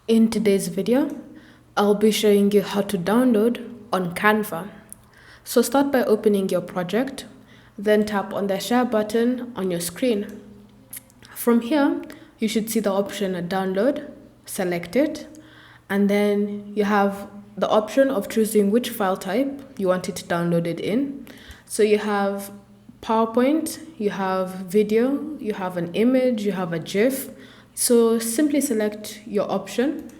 In today's video, I'll be showing you how to download on Canva. So start by opening your project, then tap on the share button on your screen. From here, you should see the option download, select it, and then you have the option of choosing which file type you want it downloaded in. So you have PowerPoint, you have video, you have an image, you have a GIF. So simply select your option,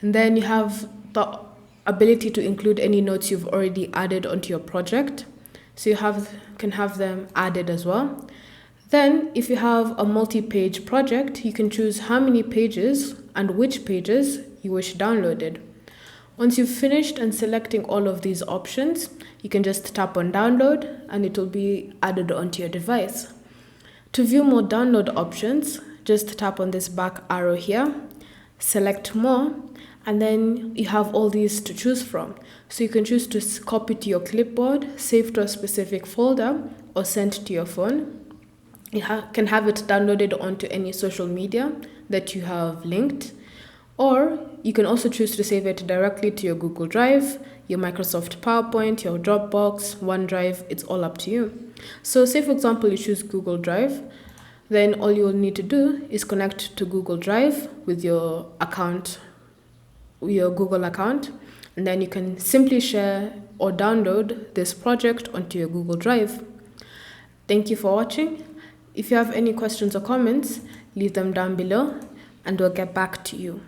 and then you have the ability to include any notes you've already added onto your project. So you can have them added as well. Then if you have a multi-page project, you can choose how many pages and which pages you wish downloaded. Once you've finished and selecting all of these options, you can just tap on download and it will be added onto your device. To view more download options, just tap on this back arrow here, select more, and then you have all these to choose from. So you can choose to copy to your clipboard, save to a specific folder, or send to your phone. You can have it downloaded onto any social media that you have linked, or you can also choose to save it directly to your Google Drive, your Microsoft PowerPoint, your Dropbox, OneDrive. It's all up to you. So say for example you choose Google Drive, then all you'll need to do is connect to Google Drive with your account, your Google account, and then you can simply share or download this project onto your Google Drive. Thank you for watching. If you have any questions or comments, leave them down below and we'll get back to you.